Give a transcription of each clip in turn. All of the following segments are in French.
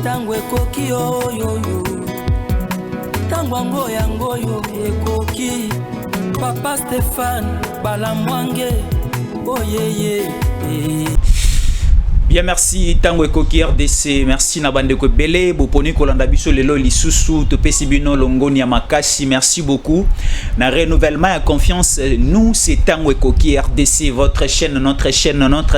Tango ekoki oyoyo, tango yango yo ekoki. Papa Stéphane Balamwange, oh yeah. Bien, merci Tango Ekoki RDC, merci Nabandeko Bele, Boponi Kolanda Biso Lelo Lisusu, Topesi Bino Longoni Yamakasi, merci beaucoup. Na renouvellement et confiance, nous c'est Tango Ekoki RDC, votre chaîne, notre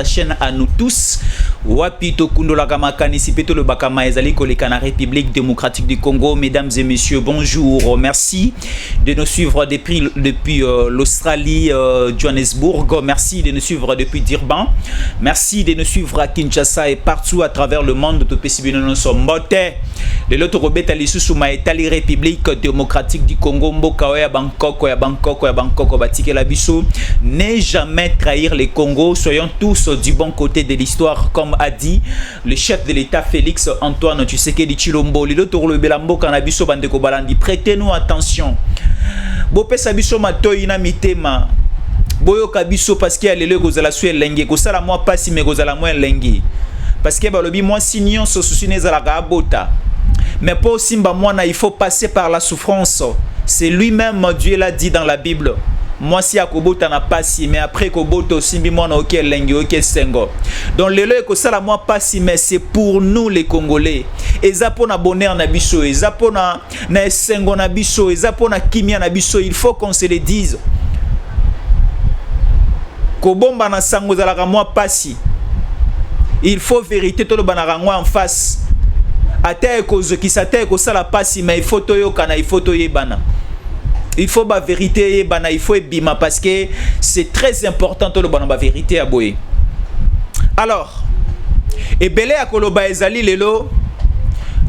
chaîne à nous tous. Wapito Kundola Gamakani, Sipeto le Bakama Ezali Kolekana République démocratique du Congo, mesdames et messieurs, bonjour, merci de nous suivre depuis l'Australie, Johannesburg, merci de nous suivre depuis Durban, merci de nous suivre à Kinshasa et partout à travers le monde. Nous sommes motés de l'autre robet à l'issue Maïtali République démocratique du Congo, Mboka ya Bangkok, Batike la Bisso. Ne jamais trahir les Congos, soyons tous du bon côté de l'histoire, comme a dit le chef de l'État Félix Antoine Tshisekedi Tshilombo. L'autre robet la Mboka na Bisso Bandeko Balandi. Prêtez-nous attention. Bopesa Bisso Matoyi na mitema. Boyo kabiso parce qu'il y a les gozala sué lengi ko sala moi pas si me gozala moi lengi parce que balobi moi signon so susune za la gabota mais pas simba moi na il faut passer par la souffrance. C'est lui-même Dieu l'a dit dans la Bible. Moi si akobota na pas si mais après koboto simbi moi na OK lengi OK sengo. Donc le ko sala moi pas si mais c'est pour nous les Congolais. Ezapo na bonheur na biso, ezapo na sengo na biso, ezapo na kimia na biso, il faut qu'on se le dise. Kobomba na sango zalaka moi pasi. Il faut vérité to le banarangwa en face. Ate kozo ki sate ko sala pasi mais il faut toyo kana il faut toye bana. Il faut ba vérité bana il faut bima parce que c'est très important to le bana ba vérité à boye. Alors, ebele akoloba ezali lelo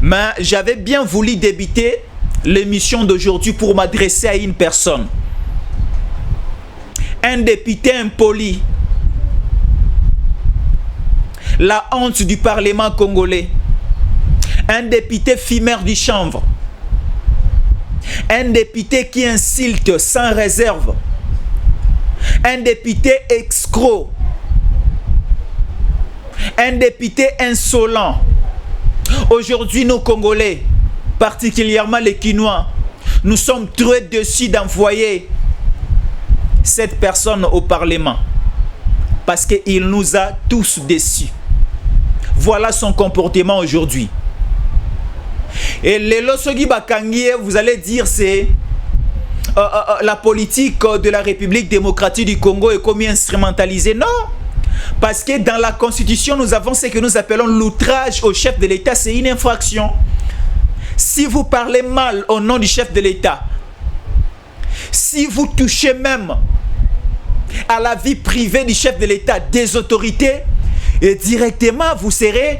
mais j'avais bien voulu débuter l'émission d'aujourd'hui pour m'adresser à une personne. Un député impoli, la honte du Parlement congolais, un député fumeur du chanvre, un député qui insulte sans réserve, un député escroc, un député insolent. Aujourd'hui, nos Congolais, particulièrement les Quinois, nous sommes très déçus d'envoyer cette personne au Parlement parce qu'il nous a tous déçus. Voilà son comportement aujourd'hui. Et les Losogi Bakangie, vous allez dire c'est la politique de la République démocratique du Congo est comme instrumentalisée. Non, parce que dans la Constitution, nous avons ce que nous appelons l'outrage au chef de l'État. C'est une infraction. Si vous parlez mal au nom du chef de l'État, si vous touchez même à la vie privée du chef de l'État, des autorités, et directement vous serez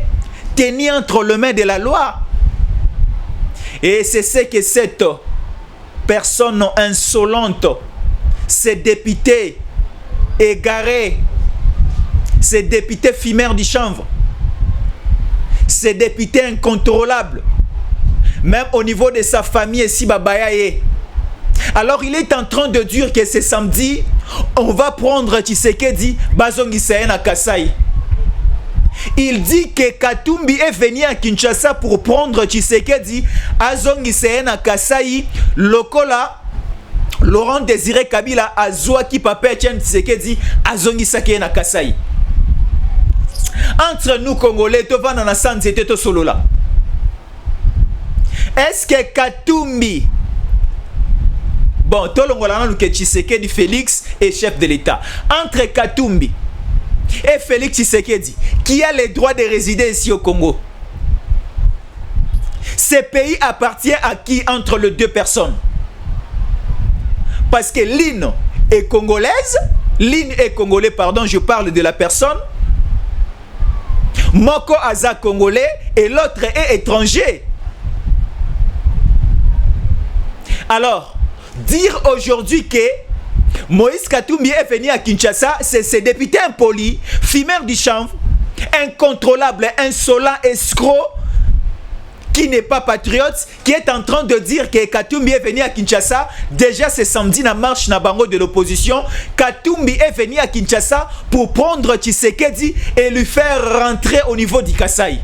tenu entre les mains de la loi. Et c'est ce que cette personne insolente, ces députés égarés, ces députés fumeurs du chanvre, ces députés incontrôlables, même au niveau de sa famille ici, Babayaye. Alors il est en train de dire que ce samedi, on va prendre Tshisekedi Bazongi Saena Kasai. Il dit que Katumbi est venu à Kinshasa pour prendre Tshisekedi Azongi Saena Kasai. Lokola Laurent Désiré Kabila Azwa qui papa Etienne Tshisekedi Azongi Saena Kasai. Entre nous Congolais, to va na santé to solo là. Est-ce que Katumbi bon, tout le monde que Tshisekedi Félix est chef de l'État. Entre Katumbi et Félix Tshisekedi, qui a le droit de résider ici au Congo? Ce pays appartient à qui entre les deux personnes? Parce que l'une est congolaise, l'une est congolais, pardon, je parle de la personne. Moko Aza congolais et l'autre est étranger. Alors, dire aujourd'hui que Moïse Katumbi est venu à Kinshasa, c'est ces députés impolis, fumeurs du chanvre, incontrôlables, insolents, escrocs, qui n'est pas patriote, qui est en train de dire que Katumbi est venu à Kinshasa. Déjà c'est samedi na marche na bango de l'opposition. Katumbi est venu à Kinshasa pour prendre Tshisekedi et lui faire rentrer au niveau du Kasai.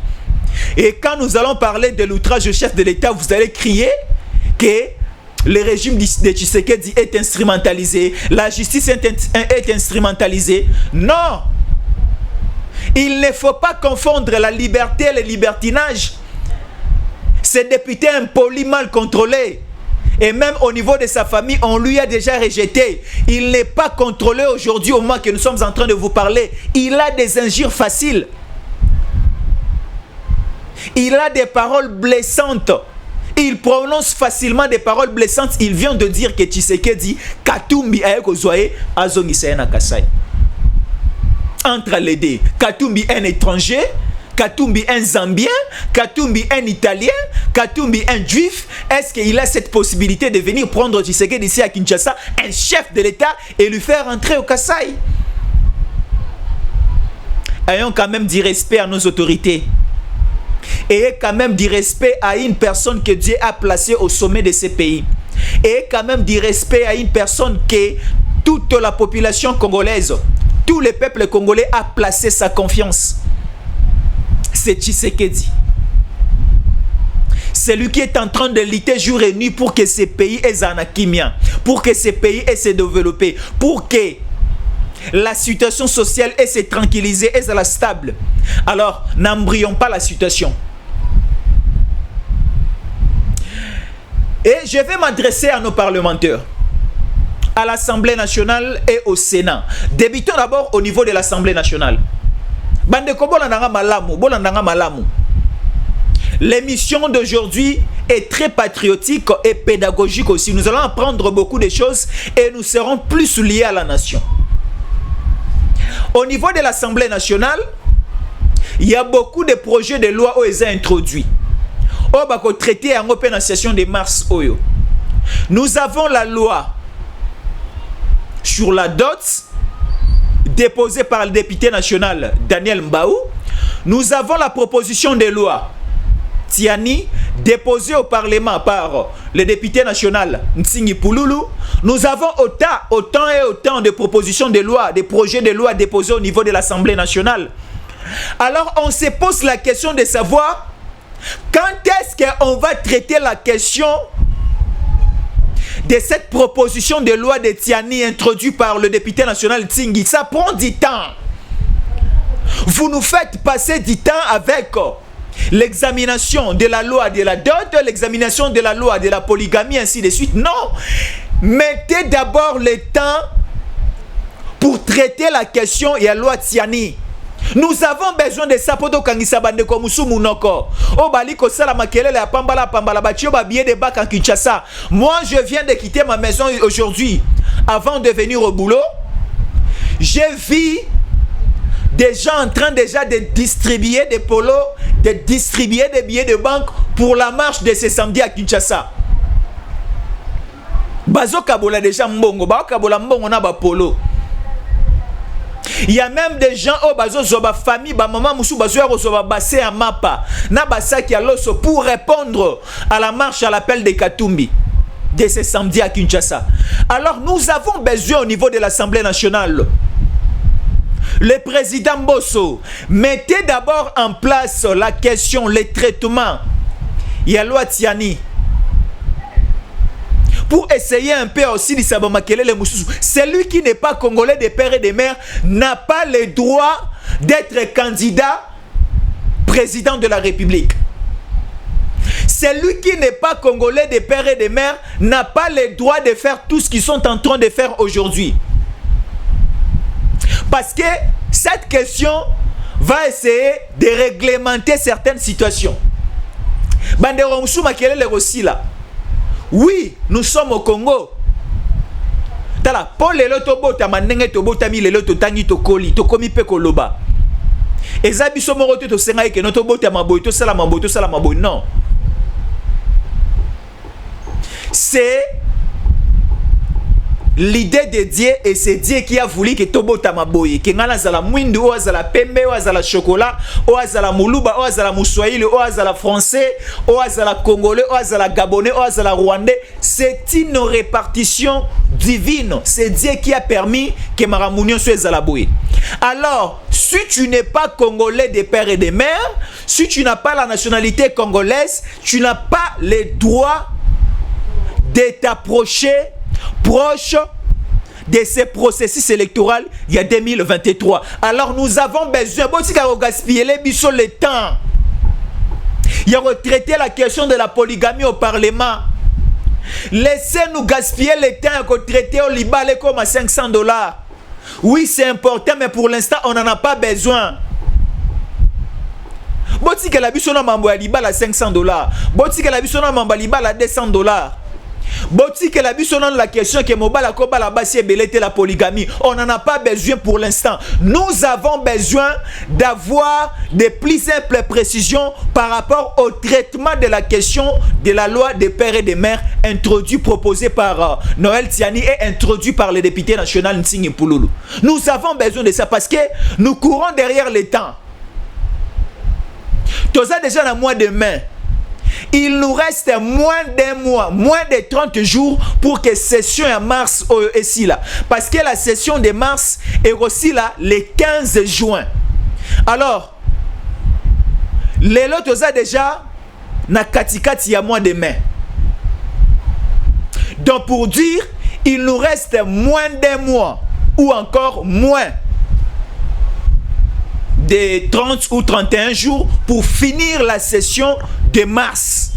Et quand nous allons parler de l'outrage au chef de l'État, vous allez crier que le régime de Tshisekedi est instrumentalisé, la justice est instrumentalisée. Non! Il ne faut pas confondre la liberté et le libertinage. Ce député impoli, mal contrôlé, et même au niveau de sa famille, on lui a déjà rejeté. Il n'est pas contrôlé aujourd'hui au moment que nous sommes en train de vous parler. Il a des injures faciles. Il a des paroles blessantes. Il prononce facilement des paroles blessantes. Il vient de dire que Tshisekedi Katumbi Ayekozoye Azongisena Kasai. Entre les deux, Katumbi un étranger, Katumbi un Zambien, Katumbi un Italien, Katumbi un Juif. Est-ce qu'il a cette possibilité de venir prendre Tshisekedi ici à Kinshasa, un chef de l'État, et lui faire entrer au Kasai? Ayons quand même du respect à nos autorités. Ayez quand même du respect à une personne que Dieu a placée au sommet de ce pays. Ayez quand même du respect à une personne que toute la population congolaise, tout le peuple congolais a placé sa confiance. C'est Tshisekedi. C'est lui qui est en train de lutter jour et nuit pour que ce pays ait Zanakimia, pour que ce pays ait se développer, pour que la situation sociale ait se tranquilliser, ait la stable. Alors, n'embrayons pas la situation. Et je vais m'adresser à nos parlementaires, à l'Assemblée nationale et au Sénat. Débutons d'abord au niveau de l'Assemblée nationale. L'émission d'aujourd'hui est très patriotique et pédagogique aussi. Nous allons apprendre beaucoup de choses et nous serons plus liés à la nation. Au niveau de l'Assemblée nationale, il y a beaucoup de projets de loi qui sont introduits. Au traité en session de mars. Nous avons la loi sur la dot déposée par le député national Daniel Mbaou. Nous avons la proposition de loi Tiani déposée au Parlement par le député national Nsingi Pouloulou. Nous avons autant de propositions de loi, de projets de loi déposés au niveau de l'Assemblée nationale. Alors on se pose la question de savoir quand est-ce qu'on va traiter la question de cette proposition de loi de Tiani introduite par le député national Tsingi. Ça prend du temps. Vous nous faites passer du temps avec l'examination de la loi de la dot, l'examination de la loi de la polygamie, ainsi de suite. Non. Mettez d'abord le temps pour traiter la question de la loi Tiani. Nous avons besoin de ça pour kangisa bande ko musumu noko. O bali ko sala makelele ya pambala batio ba billet de bac en Kinshasa. Moi je viens de quitter ma maison aujourd'hui avant de venir au boulot. J'ai vu des gens en train déjà de distribuer des polos, de distribuer des billets de banque pour la marche de ce samedi à Kinshasa. Bazo kabola déjà mbongo, ba kabola mbongo na ba polo. Il y a même des gens au bazo zoba famille ba maman musu bazo zoba bassé à mapa na basaki à l'osso pour répondre à la marche à l'appel de Katumbi de ce samedi à Kinshasa. Alors nous avons besoin au niveau de l'Assemblée nationale. Le président Bosso, mettez d'abord en place la question, les traitements. Il y a loi Tiani. Pour essayer un peu aussi de savoir le Moussou. Celui qui n'est pas congolais de père et de mère n'a pas le droit d'être candidat président de la République. Celui qui n'est pas congolais de père et de mère n'a pas le droit de faire tout ce qu'ils sont en train de faire aujourd'hui. Parce que cette question va essayer de réglementer certaines situations. Bandero Moussou Makelele aussi là. Oui, nous sommes au Congo. Tala, pour les lotobota, manenge tobotami les lototangi tokoli, tokomi pe koloba. Ezabi somo rote to senga ke notobota maboy to sala maboy. Non. C'est l'idée de Dieu et c'est Dieu qui a voulu que tobota maboy, que ngana zala mwindu, ou azala pembe, ou azala chocolat, ou azala muluba, ou azala moussoïli, ou azala français, ou azala congolais, ou azala gabonais, ou azala rwandais. C'est une répartition divine. C'est Dieu qui a permis que Maramounion soit zala boy. Alors, si tu n'es pas congolais de père et de mère, Si tu n'as pas la nationalité congolaise, tu n'as pas le droit de t'approcher proche de ces processus électoraux il y a 2023. Alors nous avons besoin de gaspiller le temps. Il y a retraité la question de la polygamie au Parlement. Laissez-nous gaspiller le temps pour traiter au Liban comme à $500. Oui, c'est important, mais pour l'instant, on n'en a pas besoin. Si que la biso na mambo ya Liban à $500. Si que la biso na mambo ya Liban à $200. Si que la biso na la question que mobala ko bala basi ebelete la polygamie, on n'en a pas besoin pour l'instant. Nous avons besoin d'avoir des plus simples précisions par rapport au traitement de la question de la loi des pères et des mères proposée par Noël Tiani et introduit par le député national Nsingi Pouloulou. Nous avons besoin de ça parce que nous courons derrière le temps. Tout ça déjà dans le mois de mai. Il nous reste moins d'un mois, moins de 30 jours pour que session en mars ici là. Parce que la session de mars est aussi là le 15 juin. Alors, les lots ça déjà na katikati ya mois de mai. Donc pour dire, il nous reste moins d'un mois ou encore moins de 30 ou 31 jours pour finir la session de mars.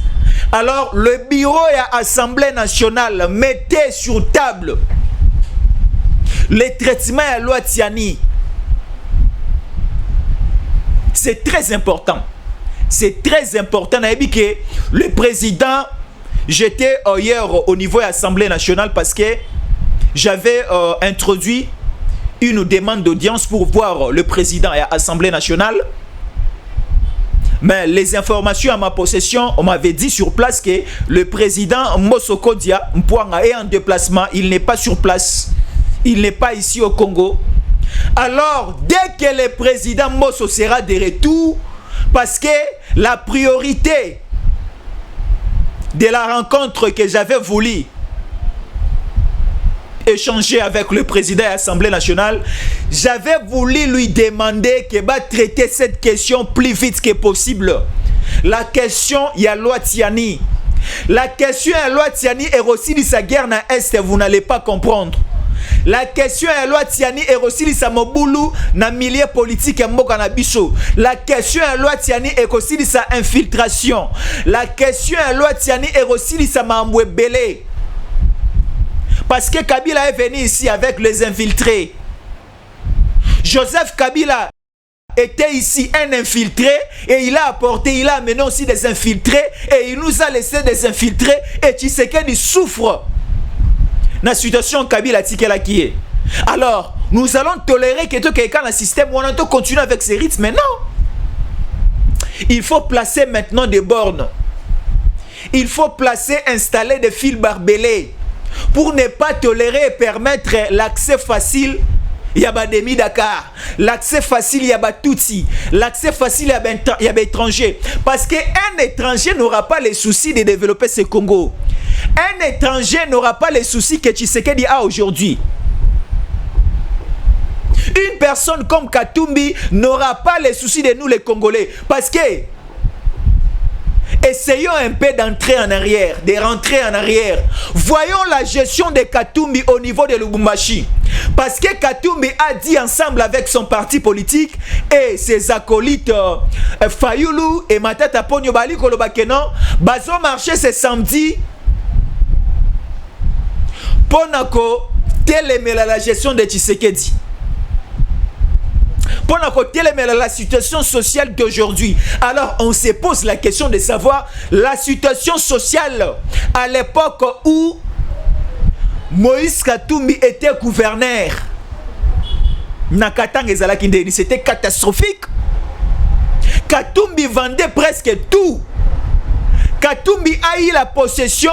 Alors, le bureau et l'Assemblée nationale mettez sur table les traitements à la loi Tiani. C'est très important. C'est très important. Que le président, j'étais hier au niveau de l'Assemblée nationale parce que j'avais introduit une demande d'audience pour voir le président à l'Assemblée nationale. Mais les informations à ma possession, on m'avait dit sur place que le président Mosoko Dia Mpouanga est en déplacement. Il n'est pas sur place. Il n'est pas ici au Congo. Alors, dès que le président Mosso sera de retour, parce que la priorité de la rencontre que j'avais voulu échanger avec le président de l'Assemblée nationale, j'avais voulu lui demander qu'il va traiter cette question plus vite que possible. La question, il y a loi Tiani. La question, il y a loi Tiani et aussi de sa guerre dans l'Est, vous n'allez pas comprendre. La question est loi Tiani et aussi sa mobulu na milieu politique et mboka na biso. La question est loi Tiani et aussi sa infiltration. La question est loi Tiani et aussi sa mambwe belé. Parce que Kabila est venu ici avec les infiltrés. Joseph Kabila était ici un infiltré et il a apporté, il a amené aussi des infiltrés et il nous a laissé des infiltrés et Tshisekedi souffre. La situation Kabila Tikela qui est. Alors, nous allons tolérer que quelqu'un dans le système où on entend continuer avec ces rythmes, mais non. Il faut placer maintenant des bornes. Il faut placer, installer des fils barbelés pour ne pas tolérer et permettre l'accès facile. Il y a Bademi Dakar, l'accès facile, il y a Batouti, l'accès facile, il y a étranger. Parce qu'un étranger n'aura pas les soucis de développer ce Congo. Un étranger n'aura pas les soucis que Tshisekedi a aujourd'hui. Une personne comme Katumbi n'aura pas les soucis de nous les Congolais. Parce que essayons un peu d'entrer en arrière, de rentrer en arrière. Voyons la gestion de Katumbi au niveau de Lubumbashi. Parce que Katumbi a dit ensemble avec son parti politique et ses acolytes Fayoulou et Matata Ponyo Bali Kolobakeno, bazo marché ce samedi pour télémer la gestion de Tshisekedi. Pour télémer la situation sociale d'aujourd'hui. Alors on se pose la question de savoir la situation sociale à l'époque où Moïse Katumbi était gouverneur. C'était catastrophique. Katumbi vendait presque tout. Katumbi a eu la possession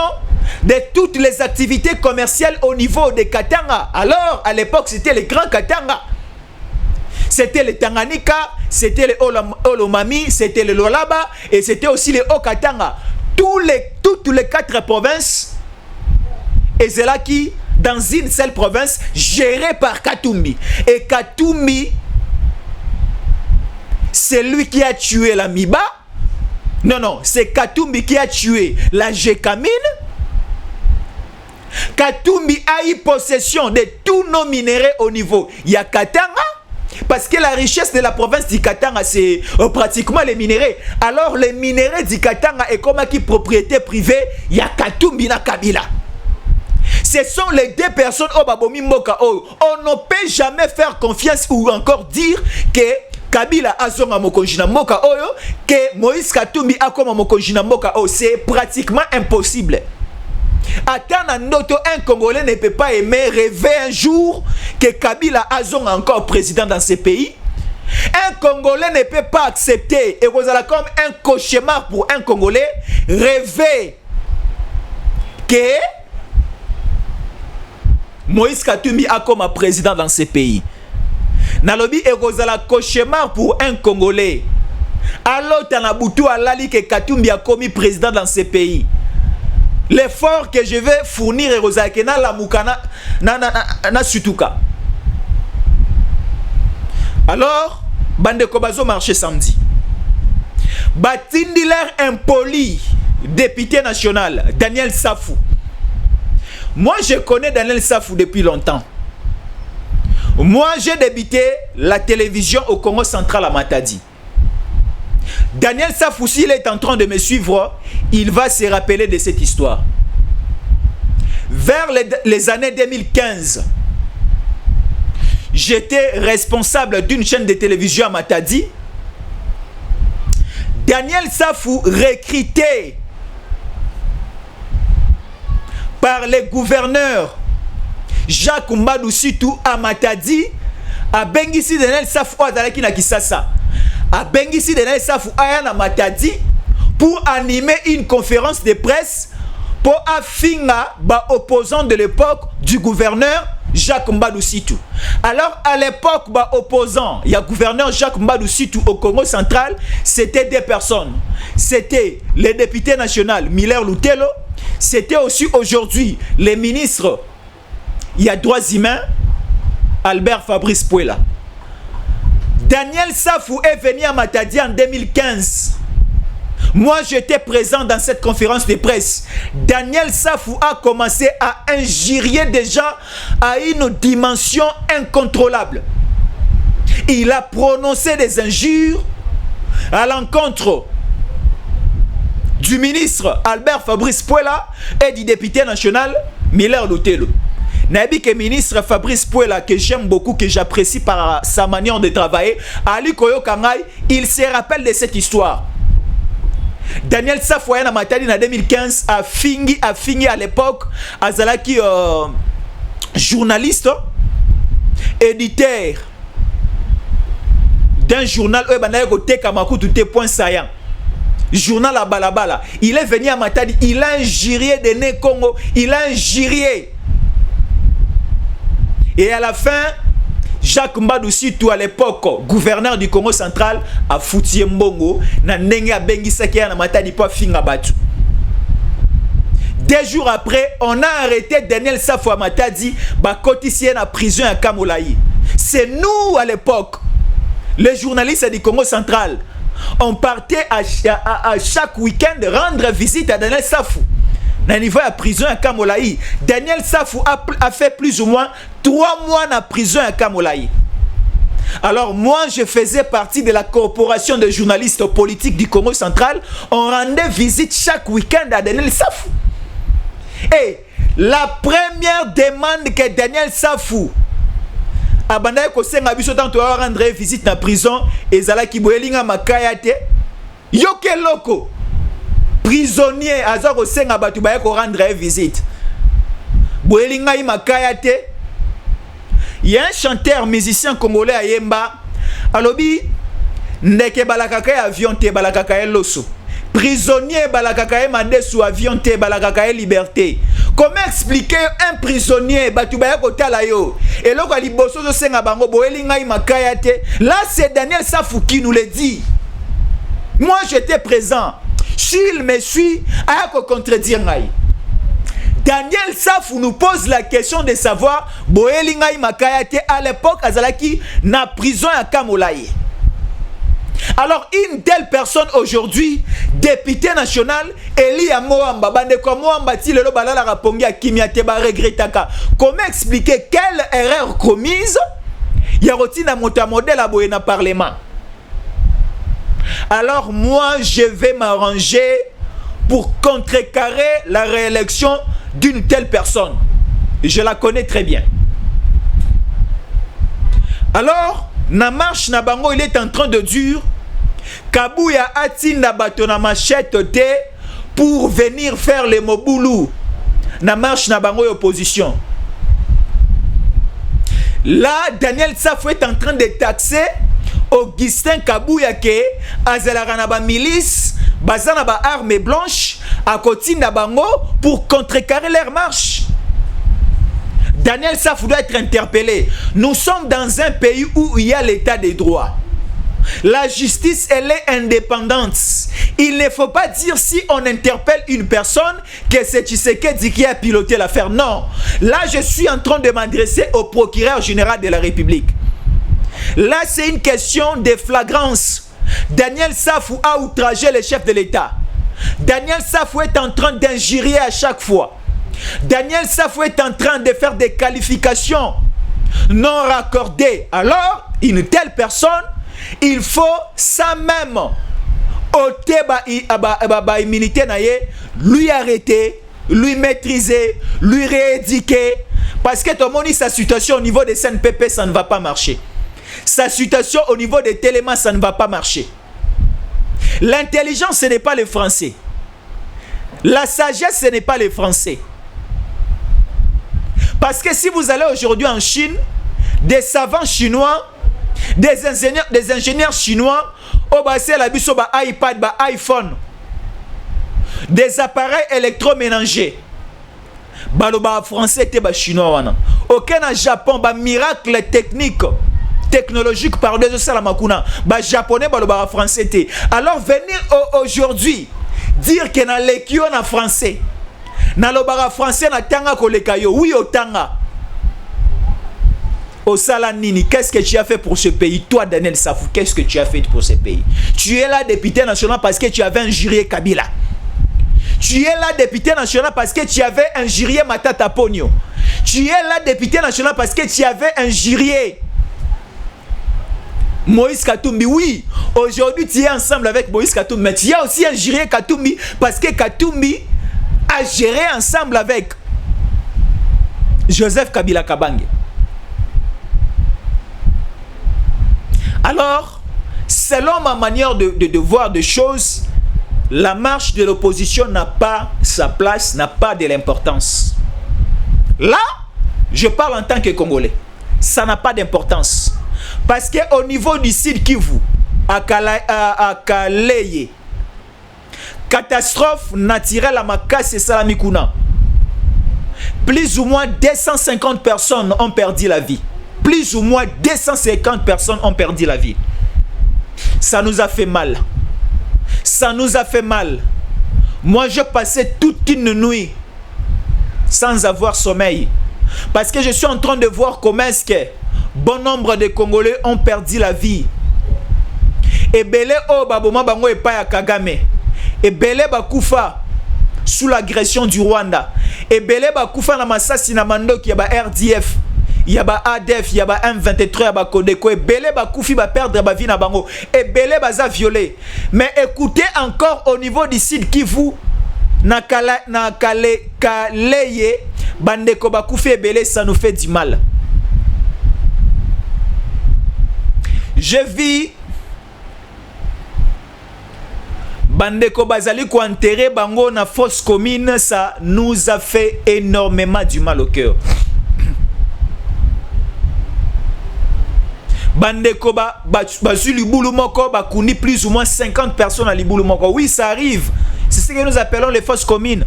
de toutes les activités commerciales au niveau de Katanga. Alors, à l'époque, c'était les grands Katanga. C'était le Tanganyika, c'était le Olomami, c'était le Lolaba et c'était aussi le Haut-Katanga. Toutes les 4 provinces, et c'est là qui, dans une seule province, gérée par Katumbi. Et Katumbi c'est lui qui a tué la Miba. Non, c'est Katumbi qui a tué la Gécamine. Katumbi a eu possession de tous nos minéraux au niveau Yakatanga. Parce que la richesse de la province du Katanga, c'est pratiquement les minéraux. Alors les minéraux du Katanga est comme qui propriété privée, il y a Katumbi na Kabila. Ce sont les deux personnes au Babomi Mboka. On ne peut jamais faire confiance ou encore dire que Kabila a son amokonjina Mboka Oyo, que Moïse Katumbi a comme amokonjina Mboka Oyo. C'est pratiquement impossible. Attends, un Congolais ne peut pas aimer rêver un jour que Kabila a encore président dans ce pays. Un Congolais ne peut pas accepter, et vous allez comme un cauchemar pour un Congolais, rêver que Moïse Katumbi a comme président dans ce pays. Nalobi et vous allez cauchemar pour un Congolais. Alors, Tanabutu Alali que Katumbi a commis président dans ce pays. L'effort que je vais fournir est na la mukana na sutuka. Alors, bande kobazo marché samedi. Batindi l'air impoli, député national, Daniel Safou. Moi, je connais Daniel Safou depuis longtemps. Moi, j'ai débuté la télévision au Congo central à Matadi. Daniel Safou, s'il est en train de me suivre, il va se rappeler de cette histoire. Vers les années 2015, j'étais responsable d'une chaîne de télévision à Matadi. Daniel Safou, recruté par les gouverneurs Jacques Mbadou Sitou à Matadi, a Bengisi Daniel Safou Azalaki na Kisasa. A Bengisi Daniel Safou Ayana Matadi pour animer une conférence de presse pour affinga ba opposant de l'époque du gouverneur Jacques Mbadou Sitou. Alors à l'époque ba opposant, il y a gouverneur Jacques Mbadou Sitou au Congo central, c'était deux personnes. C'était le député national Miller Lutelo, c'était aussi aujourd'hui le ministre il y a droits humains Albert Fabrice Puela. Daniel Safou est venu à Matadi en 2015. Moi, j'étais présent dans cette conférence de presse. Daniel Safou a commencé à injurier des gens à une dimension incontrôlable. Il a prononcé des injures à l'encontre du ministre Albert Fabrice Puela et du député national Miller Lutelo. Nabi que ministre Fabrice Puela, que j'aime beaucoup, que j'apprécie par sa manière de travailler, Ali Koyo Kangai, il se rappelle de cette histoire. Daniel Safou na Matadi en 2015 a fini à l'époque Azalaki journaliste, éditeur d'un journal journal à Balabala. Il est venu à Matadi, il a injurié des nez Congo, il a injurié. Et à la fin, Jacques Mbadou Sitou à l'époque, gouverneur du Congo central, a foutu Mbongo, na ndenge a bengi sakia na Matadi po finga batu. 2 jours après, on a arrêté Daniel Safou à Matadi, ba kotisien à prison à Kamolaï. C'est nous à l'époque, les journalistes du Congo central, on partait à chaque week-end rendre visite à Daniel Safou. Dans le niveau de prison à Kamolaï, Daniel Safou a fait plus ou moins 3 mois en prison à Kamolaï. Alors moi, je faisais partie de la corporation de journalistes politiques du Congo central. On rendait visite chaque week-end à Daniel Safou. Et la première demande que Daniel Safou a rendre visite dans la prison, et Zalaki Boelinga Makayate, Yoke Loko. Prisonnier azar au senga batu ba ko rendre visite. Boelinga Makayate. Il y a un chanteur musicien congolais à Yemba. Alobi ndeke balakaka avion te balakaka loso. Prisonnier balakaka mandé sous avion te balakaka liberté. Comment expliquer un prisonnier batu ba ko tala yo? Et loko liboso zo senga bango Boelinga Makayate. Là c'est Daniel Safou qui nous le dit. Moi j'étais présent. S'il me suit, à contredire Ngai. Daniel Safou nous pose la question de savoir Boelinga Makayate à l'époque Azalaki na prison à Kamolaï. Alors une telle personne aujourd'hui, député national, Elia Moamba, bandeko Moamba ti lelo balala rapongi a Kimiate ba regretaka. Comment expliquer quelle erreur commise? Yarotina monta modèle à Boyena Parlement. Alors moi, je vais m'arranger pour contrecarrer la réélection d'une telle personne. Je la connais très bien. Alors, na marche na bango, il est en train de dire Kabouya atinda bato na machette te pour venir faire les moboulou. Na marche na bango opposition. Là, Daniel Safou est en train de taxer Augustin Kabouya ke azalaka na ba milice, bazana ba arme blanche à côté na bango pour contrecarrer leur marche. Daniel Safou doit être interpellé. Nous sommes dans un pays où il y a l'état des droits. La justice, elle est indépendante. Il ne faut pas dire si on interpelle une personne que c'est Tshisekedi qui a piloté l'affaire. Non. Là, je suis en train de m'adresser au procureur général de la République. Là, c'est une question de flagrance. Daniel Safou a outragé le chef de l'État. Daniel Safou est en train d'injurier à chaque fois. Daniel Safou est en train de faire des qualifications non raccordées. Alors, une telle personne, il faut ça même ôter immunité, lui arrêter, lui maîtriser, lui rééduquer. Parce que tout le monde dit sa situation au niveau des CNPP, ça ne va pas marcher. Sa situation au niveau des télémas, ça ne va pas marcher. L'intelligence, ce n'est pas les Français. La sagesse, ce n'est pas les Français. Parce que si vous allez aujourd'hui en Chine, des savants chinois, des ingénieurs chinois, iPad, iPhone, des appareils électroménagers, baloba français te ba chinois wana. Aucun Japon ba miracle technologique par deux salamakuna, ba japonais baloba français te. Alors venir aujourd'hui dire que na lekio na français, na lobara français na tanga koleka yo, oui otanga. Osala nini, qu'est-ce que tu as fait pour ce pays? Toi Daniel Safou, qu'est-ce que tu as fait pour ce pays? Tu es là député national parce que tu avais injurié Kabila. Tu es là député national parce que tu avais injurié Matata Pogno. Tu es là député national parce que tu avais injurié Moïse Katumbi. Oui, aujourd'hui tu es ensemble avec Moïse Katumbi, mais tu as aussi injurié Katumbi parce que Katumbi a géré ensemble avec Joseph Kabila Kabange. Alors, selon ma manière de voir des choses, la marche de l'opposition n'a pas sa place, n'a pas de l'importance. Là, je parle en tant que Congolais. Ça n'a pas d'importance. Parce qu'au niveau du Sud Kivu, à Kaleye, catastrophe naturelle à Makasi et Salamikuna, plus ou moins 250 personnes ont perdu la vie. Plus ou moins 250 personnes ont perdu la vie. Ça nous a fait mal. Ça nous a fait mal. Moi, je passais toute une nuit sans avoir sommeil. Parce que je suis en train de voir comment est-ce que bon nombre de Congolais ont perdu la vie. Et Belé o baboma bango e pa ya Kagame. Et Belé bakufa sous l'agression du Rwanda. Et Belé bakufa na masasi na mando ki ya ba RDF. Il y a ba ADF, il y a ba M23, il y a ba Kodeko. Et Belé bakufi ba perdre ba vie na bango. Et Belé baza violé. Mais écoutez encore au niveau du Sud Kivu, na Kaleye, bandeko bakufi et Belé, ça nous fait du mal. Je vis bandeko bazali ko enterrer bango na fosse commune, ça nous a fait énormément du mal au cœur. Bandeko bazu libulu moko bakuni plus ou moins 50 personnes à libulu moko. Oui, ça arrive. C'est ce que nous appelons les fosses communes.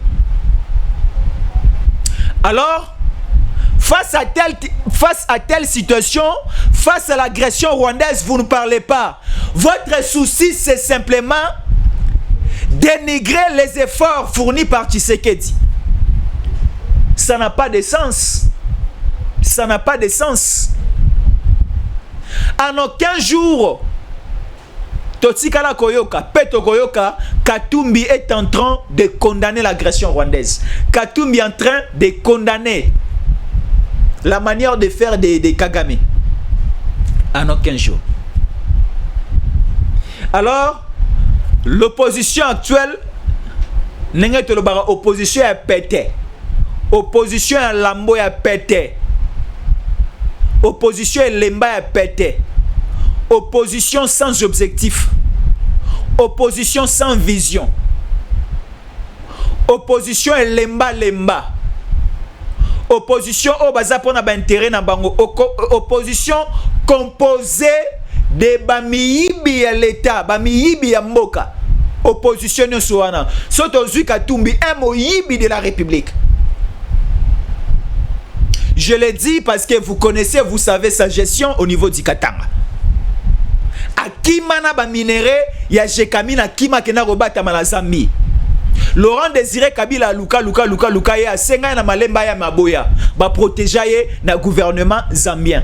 Alors, face à telle situation, face à l'agression rwandaise, vous ne parlez pas. Votre souci, c'est simplement dénigrer les efforts fournis par Tshisekedi. Ça n'a pas de sens. Ça n'a pas de sens. En aucun jour, Totikala koyoka, Peto koyoka, Katumbi est en train de condamner l'agression rwandaise. Katumbi est en train de condamner la manière de faire des Kagame. En aucun jour. Alors, l'opposition actuelle, l'opposition est pété. Opposition à Lambo est pété. Opposition à Lemba est pété. Opposition sans objectif. Opposition sans vision. Opposition à Lemba. Opposition au baza pour na intérêt na bango. Opposition composée de bamiyibi ya l'État, bamiyibi ya mboka. Opposition no soana. Soto zui Katumbi est moyibi de la République. Je le dis parce que vous connaissez, vous savez sa gestion au niveau du Katanga. Akima na ba minéré ya Jekami na kima kena robata malazambi. Laurent Désiré Kabila luka ya senga na malemba ya maboya ba protéger na gouvernement zambien.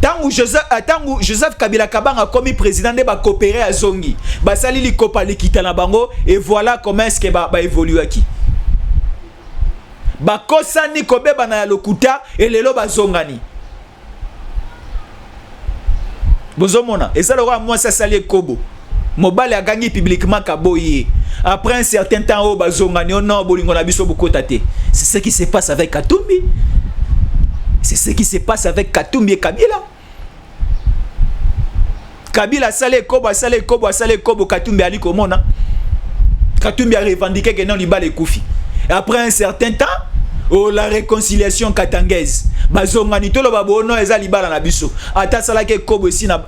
Tangu Joseph Kabila Kabanga comme président de ba coopérer à Zongi. Ba sali li kopa likita na bango et voilà comment est-ce que ba évoluer qui. Ba kosani kobeba na lokuta et lelo ba zongani. Bozomona et ça le roi moi ça sali kobo. Mobile a gagné publiquement Kaboye. Après un certain temps, oh, bazongani, non, bolingo na biso boko tate. C'est ce qui se passe avec Katumbi. C'est ce qui se passe avec Katumbi et Kabila. Kabila sale kobo, Katumbi ali komona. Katumbi a revendiqué que non libale koufi. Et après un certain temps, oh, la réconciliation katangaise. Bazongani tolo babo non eza libala na biso. Ata sala ke kobo ici na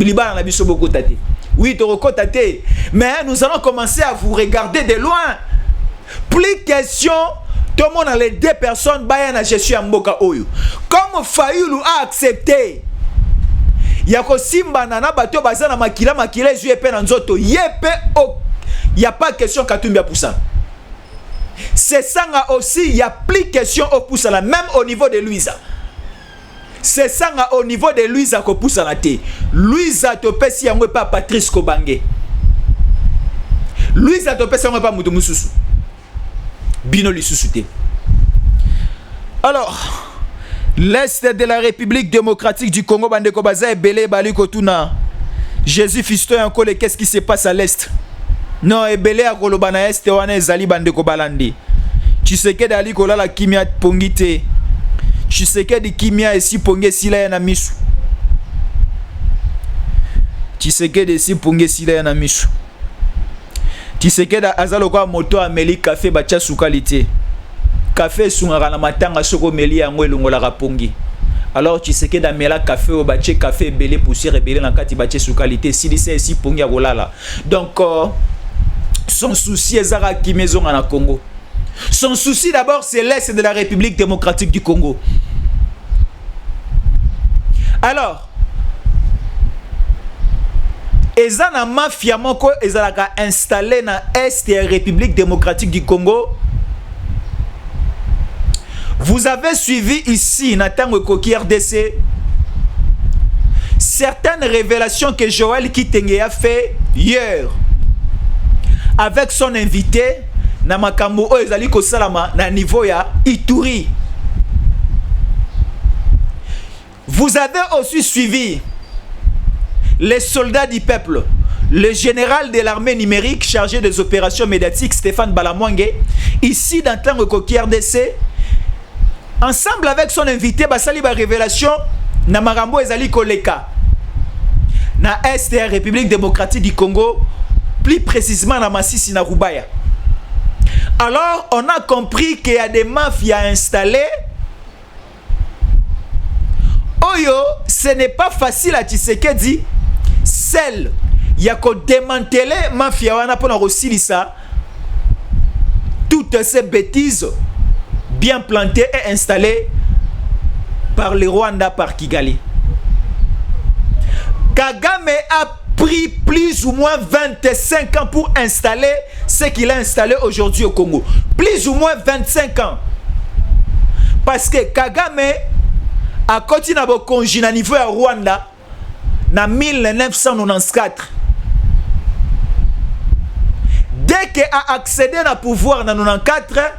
libala na biso boko tate. Oui, mais nous allons commencer à vous regarder de loin. Plus question, tout le monde a les deux personnes, je suis en Mboka Oyo. Comme Fayoulou a accepté, Yako Simba Nana Bato Bazana Makila, Juepe Nanzoto, Yepe, il n'y a pas question Katumbia pour ça. C'est ça aussi, il n'y a plus question au pouce là, même au niveau de Louisa. C'est ça au niveau de Louisa ko pousse la té. Louisa to pesi yango pas Patrice Kobange. Louisa to pesi yango pas mutu mususu. Bino lisusuté. Alors, l'Est de la République démocratique du Congo bande ko baza ebele bali ko tuna. Jésus Fiston encore qu'est-ce qui se passe à l'Est? Non, ebele a koloba na Est wana ezali bande ko balandi. Tu sais que dali ko la kimia pongite. Tu sais que des kimia ici pongé sila na misu. Tu sais que des si pongé sila na misu. Tu sais que da azalo kwa moto ameli café bacha sukalite. Café sungara na matanga soko meli yango elongola rapongi. Alors tu sais que da mela café au bache café belé poussière belé na kati bache sukalite si c'est ici pongi ya kolala. Donc son souci ezara kimezo na Congo. Son souci d'abord c'est l'Est de la République démocratique du Congo. Alors, ezana mafia moko ezalaka installé na Est de la République démocratique du Congo. Vous avez suivi ici Nathan Koki RDC certaines révélations que Joël Kitenge a fait hier avec son invité na makambo o ezali ko salama na niveau ya Ituri. Vous avez aussi suivi les soldats du peuple, le général de l'armée numérique chargé des opérations médiatiques Stéphane Balamwange, ici dans Tango Koki RDC, ensemble avec son invité basali ba révélation na makambo ezali koleka na Est de la République démocratique du Congo, plus précisément na Masisi na Rubaya. Alors, on a compris qu'il y a des mafias installées. Oyo, ce n'est pas facile à Tshisekedi. Celle, il y a qu'à démanteler mafia wana pour aussi ça. Toutes ces bêtises bien plantées et installées par le Rwanda, par Kigali. Kagame a pris plus ou moins 25 ans pour installer ce qu'il a installé aujourd'hui au Congo. Plus ou moins 25 ans. Parce que Kagame a continué à congéner à niveau à Rwanda. en 1994. Dès qu'il a accédé au pouvoir en 1994,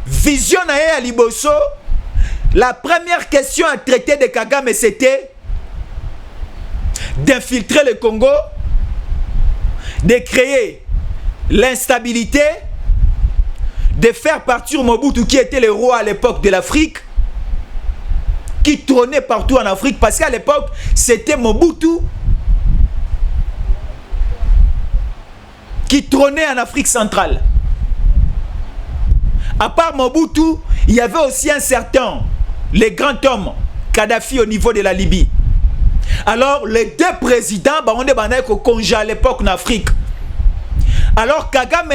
vision à Liboso, la première question à traiter de Kagame, c'était d'infiltrer le Congo, de créer l'instabilité, de faire partir Mobutu qui était le roi à l'époque de l'Afrique, qui trônait partout en Afrique, parce qu'à l'époque, c'était Mobutu qui trônait en Afrique centrale. À part Mobutu, il y avait aussi un certain, le grand homme, Kadhafi au niveau de la Libye. Alors, les deux présidents, on est congé à l'époque en Afrique. Alors, Kagame,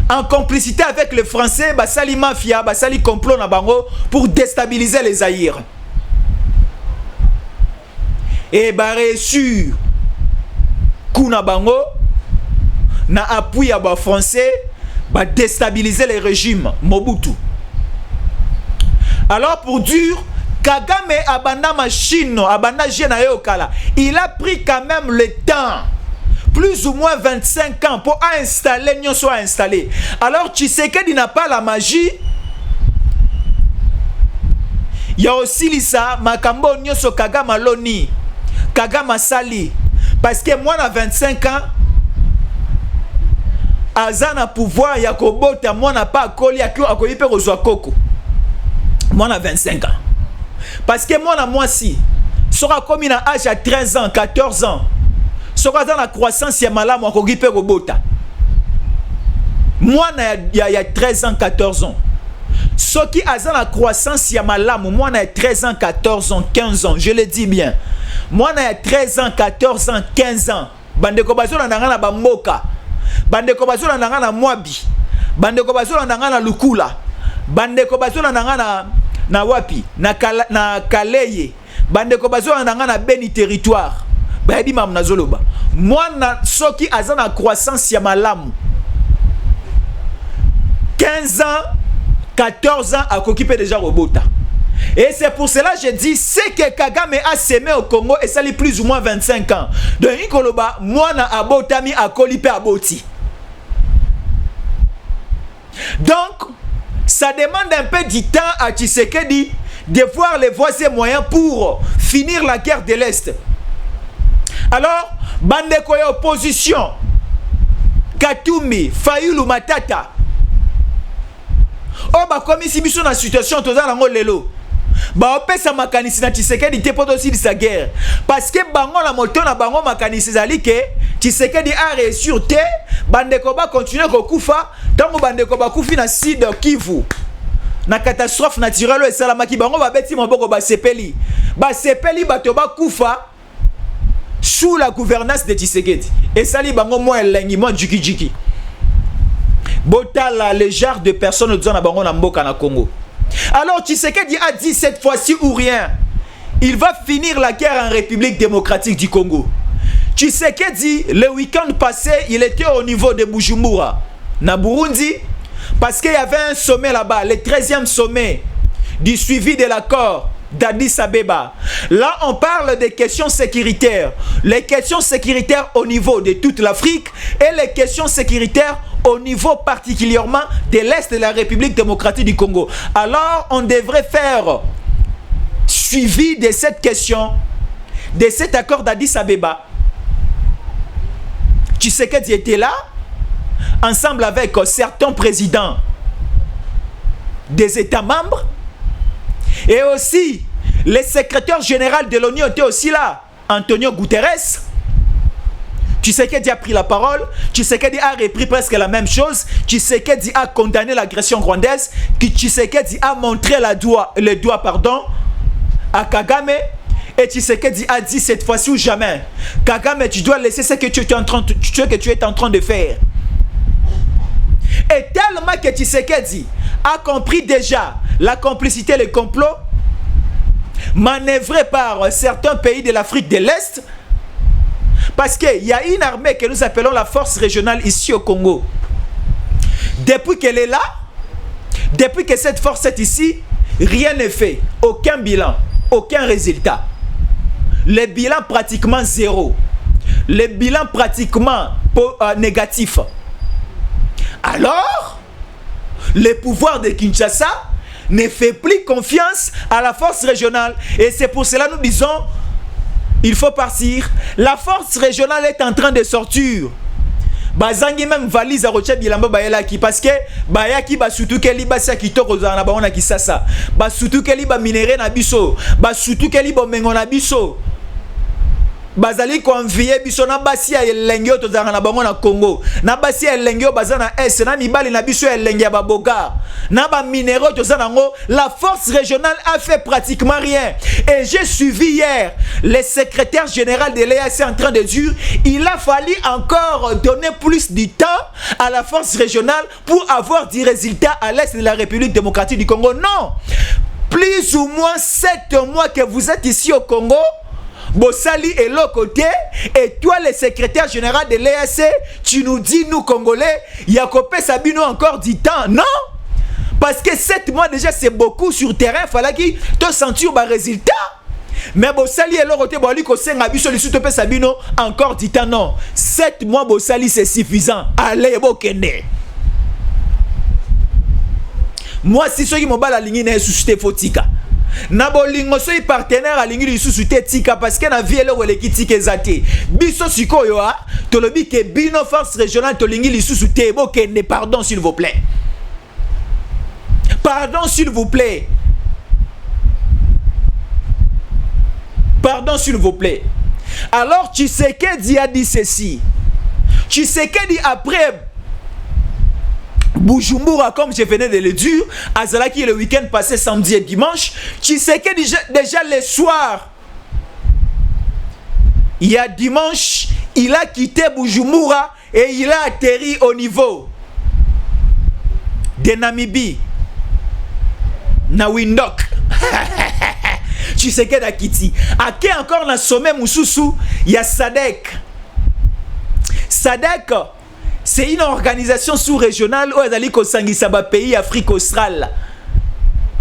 en complicité avec les Français, basali mafia, basali complot na bango pour déstabiliser les Zaïre. Et reçu kuna bango na appui à Français, déstabiliser les régimes Mobutu. Alors pour dire Kagame abanda machine, abanda jeune yokala, il a pris quand même le temps, plus ou moins 25 ans pour installer Nyonso a installé. Alors Tshisekedi n'a pas la magie. Il y a aussi Lisa Makambo Nyonso Kagame Loni, Kagame Sali, parce que moi à 25 ans azana pouvoir ya kobota moi na pas akoli akio akoyi pe kozwa koko. Moi na 25 ans. Parce que moi na moi si sera comme na âge à 13 ans, 14 ans. Sera dans la croissance ya malamu akoyi pe kobota. Moi na ya 13 ans, 14 ans. Ce qui a dans la croissance ya malamu, moi na 13 ans, 14 ans, 15 ans, je le dis bien. Moi na 13 ans, 14 ans, 15 ans. Bande ko bazo na ngana ba mboka. Bande ko bazo na ngana Mwabi. Bande ko bazo na ngana Lukula. Bande ko bazo na ngana na wapi na Kaleye. Bande ko bazo na ngana Beni territoire. Ba di mam na zoloba. Moi na soki azana croissance ya malamu. 15 ans, 14 ans à s'occuper déjà robota. Et c'est pour cela que je dis, c'est que Kagame a sémé au Congo et ça lui plus ou moins 25 ans. Donc, Ikoloba, moi na abotami a kolipe aboti. Donc, ça demande un peu du temps à Tshisekedi de voir les voies et moyens pour finir la guerre de l'Est. Alors, Bandeko ya opposition, Katumi, Fayulu Matata, oh bah comme ici biso na situation toza nango lelo ba opesa makanisi na Tshisekedi te poto aussi sa guerre parce que bango la moto na bango makanisi zali ke Tshisekedi a réussir te bandeko ba continuer ko kufa tango bandeko ba kufi na Sud Kivu na catastrophe naturelle et salamaki bango ba beti moboko ba sepeli bato ba kufa sous la gouvernance de Tshisekedi et sali bango mo elengi mo jiki Botala le genre de personnes dans la bango na mboka na Congo. Alors Tshisekedi a dit cette fois-ci ou rien. Il va finir la guerre en République démocratique du Congo. Tshisekedi le week-end passé, il était au niveau de Bujumbura, na Burundi, parce qu'il y avait un sommet là-bas, le 13e sommet du suivi de l'accord d'Addis Abeba. Là, on parle des questions sécuritaires. Les questions sécuritaires au niveau de toute l'Afrique et les questions sécuritaires au niveau particulièrement de l'Est de la République démocratique du Congo. Alors, on devrait faire suivi de cette question, de cet accord d'Addis Abeba. Tshisekedi était là, ensemble avec certains présidents des États membres, et aussi le secrétaire général de l'ONU était aussi là, Antonio Guterres. Tshisekedi a pris la parole, Tshisekedi a repris presque la même chose, Tshisekedi a condamné l'agression rwandaise, Tshisekedi a montré le doigt à Kagame, et Tshisekedi a dit cette fois-ci ou jamais, Kagame, tu dois laisser ce que tu es en train de faire. Et tellement que Tshisekedi a compris déjà la complicité, le complot manœuvré par certains pays de l'Afrique de l'Est, parce qu'il y a une armée que nous appelons la force régionale ici au Congo. Depuis qu'elle est là, depuis que cette force est ici, rien n'est fait, aucun bilan. aucun résultat. Le bilan pratiquement zéro. Le bilan pratiquement négatif. Alors, le pouvoir de Kinshasa ne fait plus confiance à la force régionale. Et c'est pour cela que nous disons, il faut partir. La force régionale est en train de sortir. Bazangi même valise à Roche Bilamba Bayelaki parce que Bayaki surtout qu'elle liba sa kitoko na baona kisasa. Surtout qu'elle liba minéré na biso. Surtout qu'elle liba mengo na biso. Bazali convier biso na basi ya elenge to zanga na bango na Congo. Na basi ya elenge bazana S na mibali na biso ya elenge ya baboka. Na ba minéraux to zana ngo, la force régionale a fait pratiquement rien. Et j'ai suivi hier le secrétaire général de l'EAC en train de dire, il a fallu encore donner plus de temps à la force régionale pour avoir des résultats à l'est de la République démocratique du Congo. Non. Plus ou moins 7 mois que vous êtes ici au Congo, Bossali est l'autre côté, et toi le secrétaire général de l'EAC, tu nous dis, nous Congolais, Yakopé Sabino encore du temps. Non, parce que 7 mois déjà c'est beaucoup sur terrain, il fallait qu'il te sentir un résultat. Mais Bossali est l'autre côté, Boali Kosenga Biso, le Soutopé Sabino encore du temps. Non, 7 mois Bossali c'est suffisant. Allez, Bokende. Moi, si ceux qui m'ont la ligne n'est suscité Fotika. Nabolingo soy partenaire à l'ingi suscité tika parce que na vie le tika ezate. Biso sikoyo a tolobi ke bino force régionale to lingi suscité bokende, pardon s'il vous plaît. Pardon s'il vous plaît. Pardon s'il vous plaît. Alors Tshisekedi a dit ceci. Tshisekedi après Bujumbura, comme je venais de le dire, Azalaki le week-end passé samedi et dimanche, Tshisekedi déjà le soir, il y a dimanche, il a quitté Bujumbura et il a atterri au niveau de Namibie, na Windhoek. Tshisekedi a quitté. Ake encore na sommet Moussousou, il y a Sadek. Sadek, c'est une organisation sous-régionale où elle a un pays Afrique australe.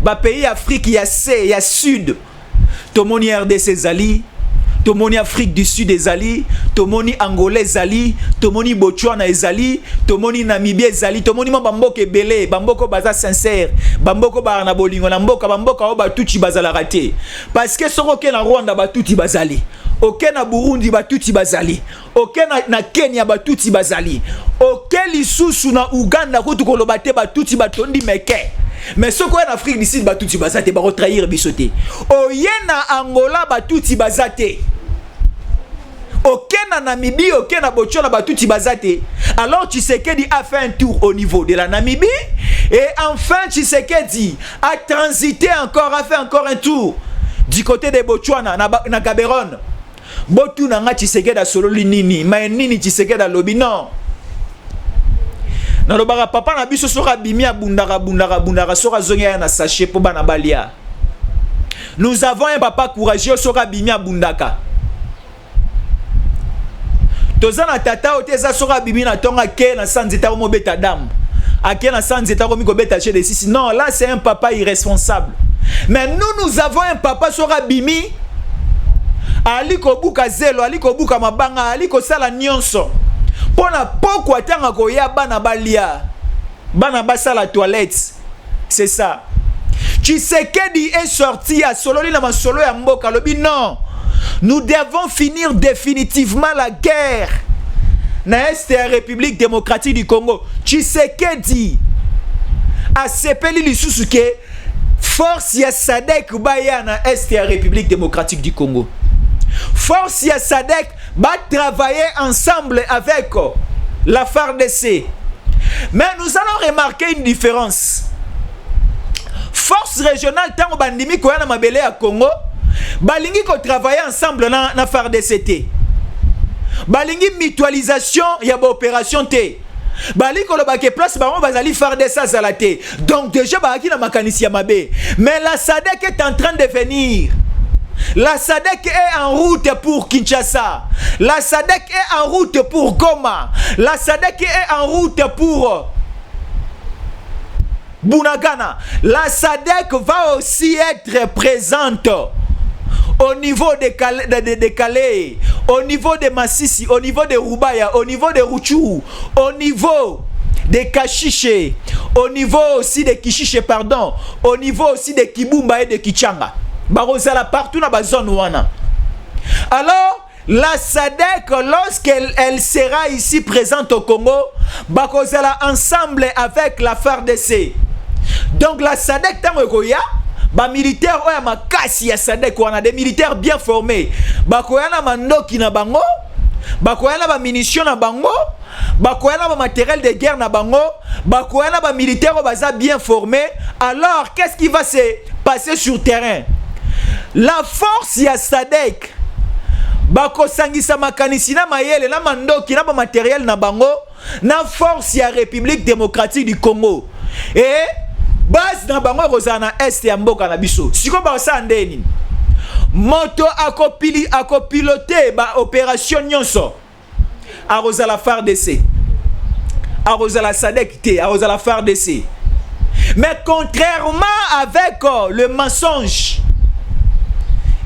Un pays Afrique, il y a C, il y a Sud. Tomoni RDC Zali, Tomoni Afrique du Sud Zali, Tomoni Angolais Zali, Tomoni Botswana Zali, Tomoni Namibie Zali, Tomoni Bamboko Belé, Bamboko Baza sincère, Bamboko Barana Bolingo, Namboka, Bamboka Oba Tuchi Bazala raté. Parce que ce roquet na Rwanda Batuti Bazali. Aucun na Burundi batuti bazali, aucun na Kenya batuti bazali, aucun lisusu na Uganda ko tukolobate batuti batondi meke. Mais ce qu'on en Afrique du Sud batuti bazate ba retrahir bisoté. Oyena Angola batuti bazate. Aucun na Namibie, aucun na Botswana batuti bazate. Alors Tshisekedi a fait un tour au niveau de la Namibie et enfin Tshisekedi a transité encore, a fait encore un tour du côté de Botswana na Gaborone. Botu nanga Tshisekedi solo nini ma nini Tshisekedi lobi non na lobaka papa na biso soka bimia bundara soka zonga na sachet po bana balia. Nous avons un papa courageux soka bimia bundaka. Tozana tata oteza soka bimina tonga ke na sanzita mo beta dam. Ake na sanzita ko miko beta chez des six. Non, là c'est un papa irresponsable. Mais nous avons un papa soka bimi aliko buka zelo, aliko buka mabanga, aliko sala nyonso. Pona poko atanga koya bana balia. Bana basa la toilette. C'est ça. Tshisekedi est sorti à sololi na masolo ya mboka lobi non. Nous devons finir définitivement la guerre. Na est la République démocratique du Congo. Tshisekedi a sepeli lisusu ke force ya Sadek baya na est la République démocratique du Congo. Force ya Sadek va travailler ensemble avec la FARDC. Mais nous allons remarquer une différence. Force régionale tango bandimi ko na mabele ya Congo, balingi ko travailler ensemble na FARDC. Balingi mutualisation ya ba opération te. Bali ko lobake place baron bazali FARDC zalate. Donc déjà ba ki na makanisi ya mabe. Mais la Sadek est en train de venir. La Sadek est en route pour Kinshasa. La Sadek est en route pour Goma. La Sadek est en route pour Bunagana. La Sadek va aussi être présente au niveau de Calais, au niveau de Massissi, au niveau de Rubaya, au niveau de Ruchuru, au niveau de Kashiche, au niveau aussi de Kishiche, pardon, au niveau aussi de Kibumba et de Kichanga. Barozala partout dans la zone wana. Alors, la SADC, lorsqu'elle sera ici présente au Congo, bakozala ensemble avec la FARDC. Donc la SADC tangoya, ba militaire oya makasi ya SADC, on a des militaires bien formés. Bakoya na mandoki na bango, bakoya na ba munitions na bango, bakoya na ba matériel de guerre na bango, bakoya na ba militaires baza bien formés. Alors, qu'est-ce qui va se passer sur terrain? La force ya SADC bako sangisa makanisi na mayele na mandoki na ba matériel na bango na force ya République démocratique du Congo. Et base na bango rozana est ya mboka na biso. Siko ba sa ndeni. Moto akopilote ba opération nyonso. Aroza la FARDC. Aroza la SADC te, aroza la FARDC. Mais contrairement avec le mensonge,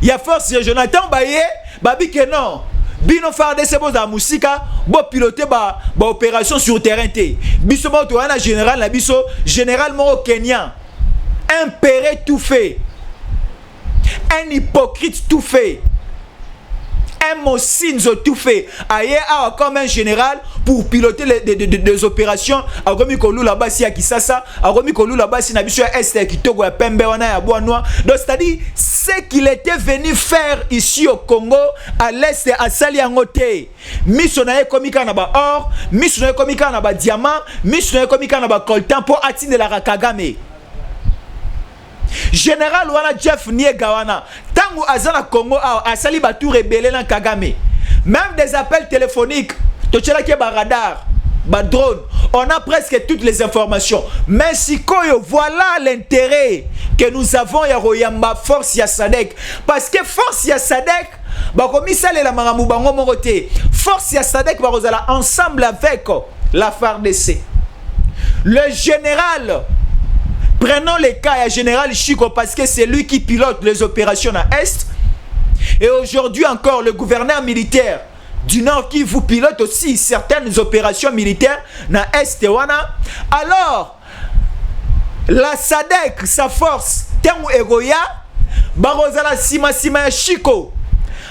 il y a force de Jonathan Baye, babi que non. Bino FARDC boza musika, bo piloter ba opération sur terrain te. Biso ba to ana général na biso, général mo Kenyan. Un péré tout fait. Un hypocrite tout fait. Un Mosinzo tout fait. Aye a comme un général pour piloter des opérations. Agomi Kolou là-bas si à Kisasa, Agomi Kolou là-bas si na biso est Kitogo ya Pembe wana ya Boanoa. Donc c'est-à-dire ce qu'il était venu faire ici au Congo à l'est à Saliangote. Missionaire komika na ba or, missionaire komika na ba diamant, missionaire komika na ba coltan pour atteindre la Kagame. Général wana Jeff Niegawana tangu azana Congo a sali batu rebelle na Kagame. Même des appels téléphoniques, tochela ke ba radar, ba drone, on a presque toutes les informations. Mais si koyo, voilà l'intérêt que nous avons ya Royamba force ya SADC, parce que force ya SADC ba komi sale la maramou bango morote. Force ya SADC ba rozala ensemble avec la FARDC. Le général, prenons le cas du général Chico parce que c'est lui qui pilote les opérations à Est. Et aujourd'hui encore, le gouverneur militaire du Nord qui vous pilote aussi certaines opérations militaires à Est. Alors, la SADC, sa force, Temu Egoya, Barozala Sima Chico,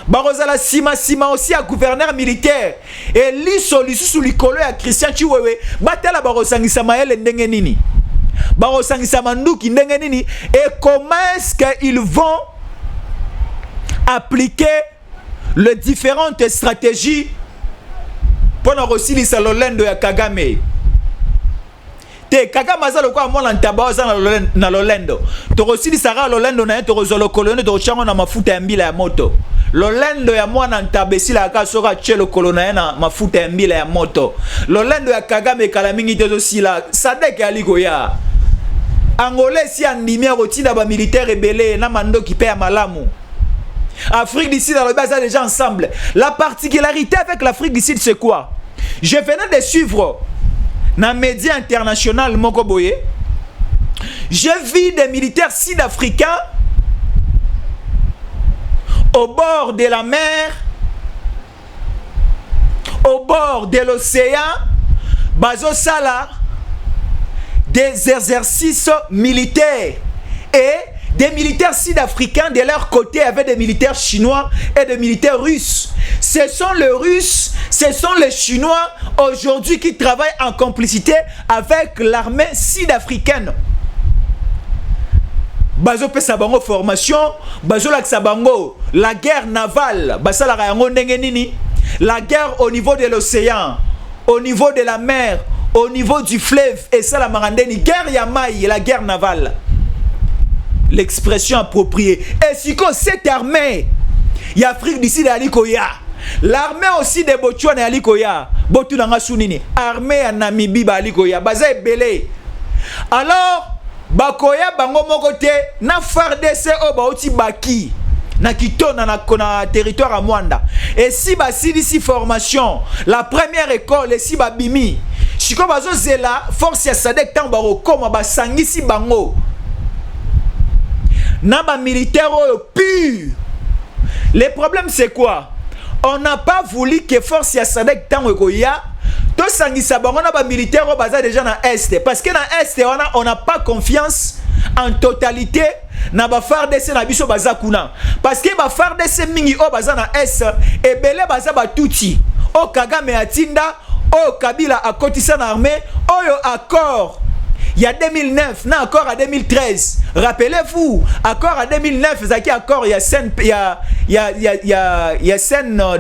Barozala Sima aussi à gouverneur militaire. Et Liso sous l'icolo à Christian Chiwewe, Batala Barosang Samael Ndengenini. Et comment est-ce qu'ils vont appliquer les différentes stratégies pour nous aussi Lolendo ya Kagame. Te Kagame aza lokwa mwana ntaba za na Lolendo. To aussi sara Lolendo na to rozolo kolone to chango na mafuta ya mbila ya moto. Lolendo ya mwana ntabesi la kasoka chelo kolona na mafuta ya mbila ya moto. Lolendo ya Kagame kala mingi te aussi la SADC aliko ya. Angolais si andimi a rotina ba militaire rebelle na mando qui paye malamu. Afrique du Sud, alors ça déjà ensemble. La particularité avec l'Afrique du Sud, c'est quoi? Je venais de suivre dans les médias internationaux Mokoboye. J'ai vu des militaires sud-africains au bord de la mer, au bord de l'océan, Bazo Sala, des exercices militaires. Et des militaires sud-africains de leur côté avaient des militaires chinois et des militaires russes. Ce sont les Russes, ce sont les Chinois aujourd'hui qui travaillent en complicité avec l'armée sud-africaine. Bazo pesa bango formation, bazo laksa bango la guerre navale, basala yango ndenge nini, la guerre au niveau de l'océan, au niveau de la mer, au niveau du fleuve et ça la marandeni, guerre yamaï, la guerre navale. L'expression appropriée. Et si cette armée, il y a Afrique du Sud à Likoya. L'armée aussi de Botswana à Likoya. Botunanga Sunini. Armée à Namibie à Likoya. Baza belé. Alors, Bakoya bango mokote na FARDC o baoti baki. Na kitona na territoire à Mwanda. Et si basi d'ici formation, la première école et si babimi. Chiko bazo zela force ya SADC tan baro koma basangisi bango. Naba militaire pur Le problème c'est quoi? On n'a pas voulu que force ya Sadek tango koya to sangisa bango na ba militaire au baza déjà na est parce que na est on n'a pas confiance en totalité na ba FARDC na biso baza kuna parce que ba FARDC mingi o baza na est et belé baza ba tuti o Kagame atinda o Kabila akotisa na armée oyo accord. Il y a 2009, na accord à 2013. Rappelez-vous, accord à 2009, zaki accord, il y a scène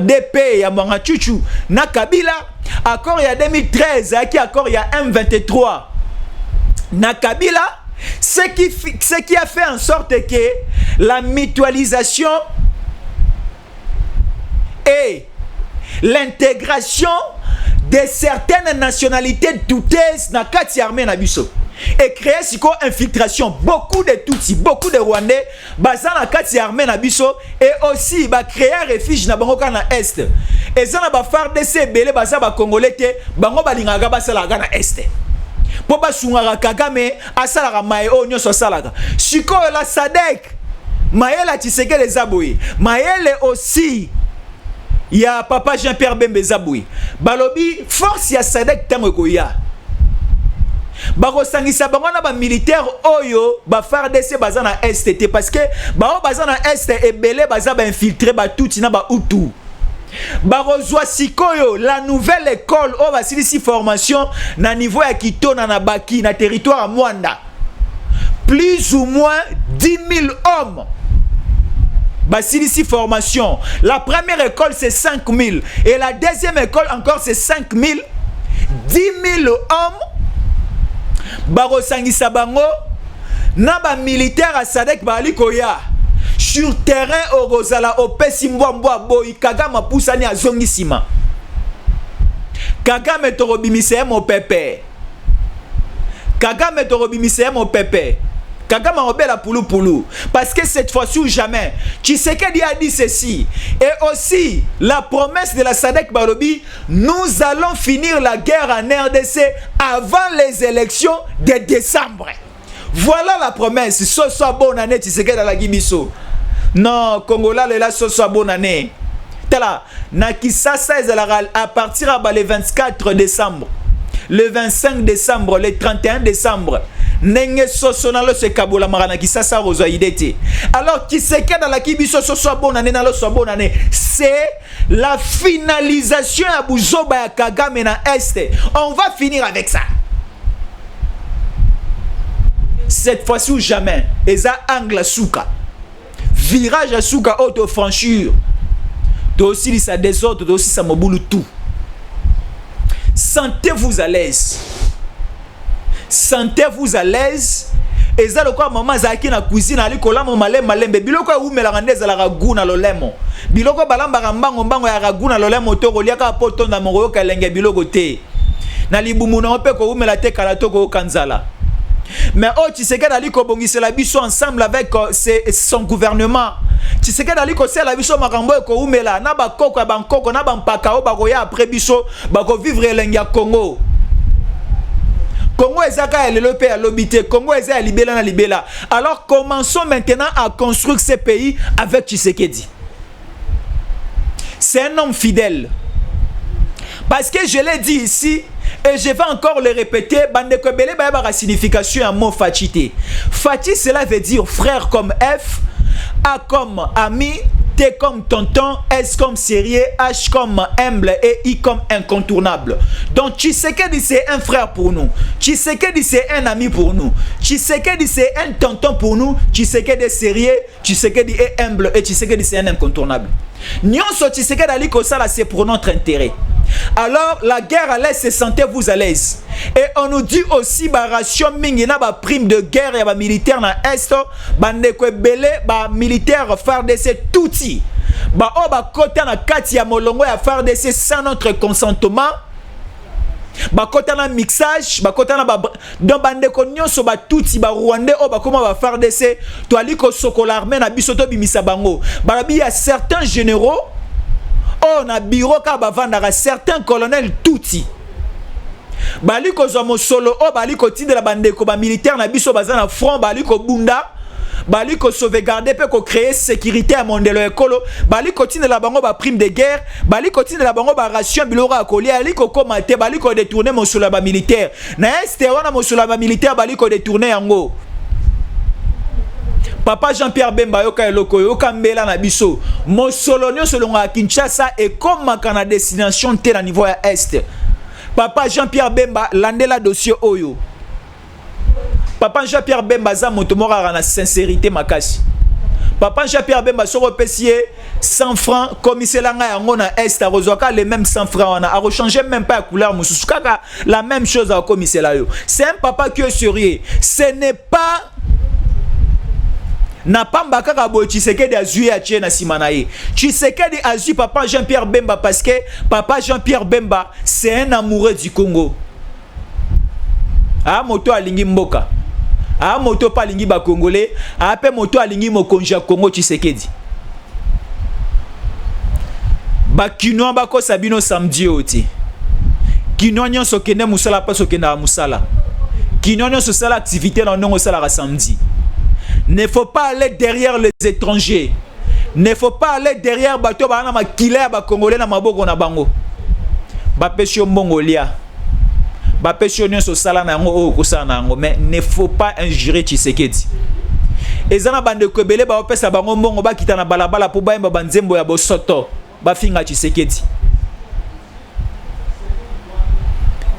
DP, il y a Mangachuchu, na Kabila, accord il y a 2013, zaki accord il y a M23. Na Kabila, ce qui a fait en sorte que la mutualisation et l'intégration de certaines nationalités douteuses na kati armée na biso et créer siko infiltration beaucoup de Tutsis, beaucoup de Rwandais baza na kati armée na biso et aussi ba créer refuge na bango na est et ça na ba FARDC belé baza ba congolais te bango balingaka basala na est po basungaka Kagame asala maye o nyoso salaka siko la Sadek Mayele Tshisekedi Zaboui Mayele aussi. Il y a papa Jean-Pierre Bembe Zaboui. Balobi, force ya Sadek tango koya. Bako sangisa bango na ba militaire oyo ba FARDC baza na STT parce que ba baza na est et belé baza ba infiltré ba tuti na ba utu. Bako zwa sikoyo la nouvelle école o ba silisi formation na niveau ya Kitona na Baki na territoire à Mwanda. Plus ou moins 10 000 hommes. Basilisi formation. La première école c'est 5 000 et la deuxième école encore c'est 5 000. 10 000 hommes. Baro sangisa bango na ba militaire à Sadek bali koya sur terrain au Rosala au Pesimboamboa boy Kagame pusani azongisima. Kagame torobimise mo pepe. Kagame torobimise mo pepe. Kagame rebelle poulou parce que cette fois-ci ou jamais Tshisekedi a dit ceci et aussi la promesse de la Sadek Balobi, nous allons finir la guerre en RDC avant les élections de décembre. Voilà la promesse. Ce soit bonne année Tshisekedi à la Gibiso. Non, Congola là ce soit bonne année. Tala na Kisasa à partir le 24 décembre, le 25 décembre, le 31 décembre. Nenge sosonalo se kabola marana Kisasa rozo idete. Alors Tshisekedi dans la Kibiso soit bonne année na lo soit bonne année. C'est la finalisation à Buzoba ya Kagame na Est. On va finir avec ça. Cette fois-ci ou jamais. Eza angle souka. Virage à souka auto franchir. To aussi sa désordre, to aussi sa mobulu tout. Sentez-vous à l'aise. Sentez-vous à l'aise. Et ça le quoi maman zaki na cuisine ali kolamo malembe biloko umela ngandeza la raguna lolemo biloko balamba mbango ya raguna lolemo to koliaka poto na moko kalenge biloko te na libumu na pe ko umela te kala to ko kanzala. Mais oh Tshisekedi ali ko bongisela biso ensemble avec son gouvernement. Tshisekedi ali ko sela biso makambo ko umela na ba koko ya bankoko na ba mpaka o ba ko ya après biso ba ko vivre elenge ya Congo. Congo ezaka elope ya lobité, Congo ezaka libela na libela. Alors commençons maintenant à construire ce pays avec Tshisekedi. C'est un homme fidèle. Parce que je l'ai dit ici et je vais encore le répéter, bande kobele ba ba signification un mot Fachité. Fachi cela veut dire frère comme F, A comme ami, T comme tonton, S comme sérieux, H comme humble et I comme incontournable. Donc Tshisekedi c'est un frère pour nous. Tshisekedi c'est un ami pour nous. Tshisekedi c'est un tonton pour nous. Tshisekedi est sérieux, Tshisekedi est humble et Tshisekedi c'est un incontournable. Nyonso Tshisekedi ali kosala c'est pour notre intérêt. Alors la guerre à l'est, sentez-vous à l'aise. Et on nous dit aussi ba ration mingi na ba prime de guerre ya ba militaire na est, ba ndeko belé ba militaire FARDC touti. Ba o ba kota na kati ya molongo ya FARDC sans notre consentement. Ba kota na mixage, ba kota na ba donc ba ndeko nyonso ba touti ba Rwandais o ba koma ba FARDC to ali ko sokola armée na biso to bimisa bango. Ba bi ya certains généraux on a bureau ka bavandaka certains colonels touti bali ko zo mosolo o bali ko tindela bandeko ba militaire na biso baza na front bali ko bunda bali ko sauvegarder pe ko créer sécurité à mondelo ekolo bali ko tine la bango ba prime de guerre bali ko tine la bango ba ration biloko akoli ali ko komate bali ko détourner mosolo ba militaire na este wana mosolo ba militaire bali ko détourner yango. Papa Jean-Pierre Bemba yoka eloko yoka mbela na biso mosolo nyonso longa Kinshasa et comme makana destination te na niveau ya est. Papa Jean-Pierre Bemba landela dossier oyo. Papa Jean-Pierre Bemba za moto mora na sincérité makasi. Papa Jean-Pierre Bemba soko pesier 100 francs commissaire nga yango na est arozwaka les mêmes 100 francs on a rechanger même pas la couleur mususu kaka la même chose à commissaire là yo. C'est un papa qui est sérieux. Ce n'est pas na pamba kaka boy Tshisekedi azui a tchena simanaye. Tshisekedi azui papa Jean-Pierre Bemba parce que papa Jean-Pierre Bemba c'est un amoureux du Congo. Ah moto alingi mboka. Ah moto pa lingi ba congolais, ah pe moto alingi mokonja Congo Tshisekedi. Ba kinoa ba ko sabino samedi oti. Kinoa nyonso kende musala pa so kenda musala. Kinoa nyonso sala activité na ndongo sala samedi. Ne faut pas aller derrière les étrangers. Ne faut pas aller derrière bato ba na makila ba congolais na maboko na bango. Ba pesio mongolia. Ba pesio nyonso sala na ngo o ko sala na ngo mais ne faut pas injurer Tshisekedi. Ezana bande ko belé ba opesa bango mbongo ba kita na balabala po ba yemba banzembo ya bosoto ba finga Tshisekedi.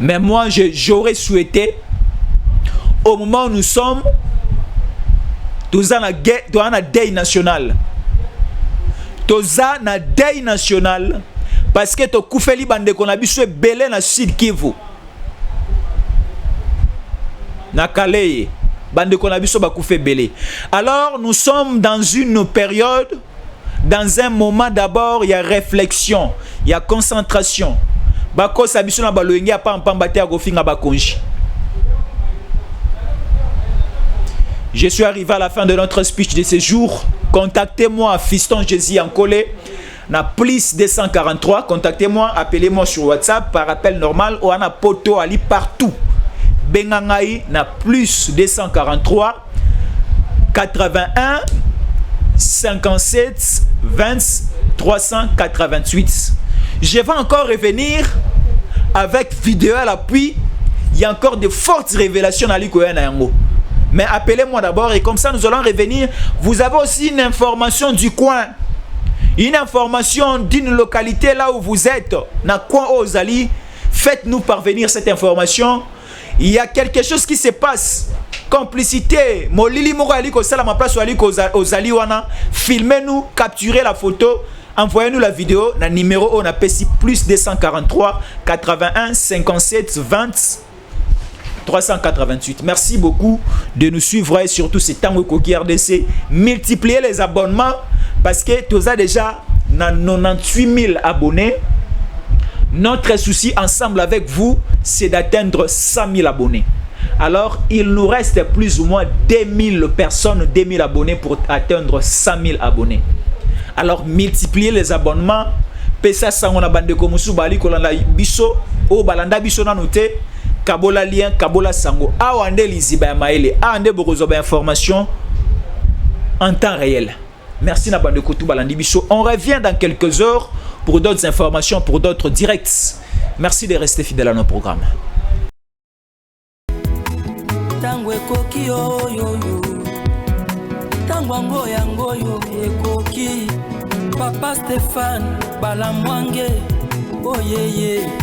Mais moi j'aurais souhaité au moment où nous sommes toza na guerre, toza na deuil national. Toza na deuil national parce que to koufeli bande ko na biso belé na Sud Kivu. Na Kaleye bande ko na biso ba koufé belé. Alors nous sommes dans une période, dans un moment d'abord il y a réflexion, il y a concentration. Ba ko sa biso na baloyengi pa mpamba te ko finga ba konji. Je suis arrivé à la fin de notre speech de ce jour. Contactez-moi, Fiston Jésus Ankole, na plus 243. Contactez-moi, appelez-moi sur WhatsApp par appel normal ou ana poto ali partout. Bengangaï na plus 243 81 57 20 388. Je vais encore revenir avec vidéo à l'appui. Il y a encore de fortes révélations à l'Ikoya Nayango. Mais appelez-moi d'abord et comme ça nous allons revenir. Vous avez aussi une information du coin. Une information d'une localité là où vous êtes. Na coin Ozali. Faites-nous parvenir cette information. Il y a quelque chose qui se passe. Complicité. Molili moko ali ko sala ma place ali ko Ozali wana. Filmez-nous, capturez la photo. Envoyez-nous la vidéo. Na numéro on a PC plus 243 81 57 20 388. Merci beaucoup de nous suivre et surtout c'est Tango Koki RDC. Multipliez les abonnements parce que tu as déjà 98 000 abonnés. Notre souci ensemble avec vous, c'est d'atteindre 100 000 abonnés. Alors, il nous reste plus ou moins 2000 personnes, 2000 abonnés pour atteindre 100 000 abonnés. Alors, multipliez les abonnements. Pesa sangona bande komusu bali kolanda biso o balanda biso na noté. Kabola lien, Kabola sango. Awande liziba ya maele. Awande bokozoba information en temps réel. Merci na bande kotou balandi biso. On revient dans quelques heures pour d'autres informations, pour d'autres directs. Merci de rester fidèle à nos programmes. Tango ekoki yo yo yo. Tango ngo yango yo ekoki. Papa Stéphane Balamwange. Oh yeah yeah.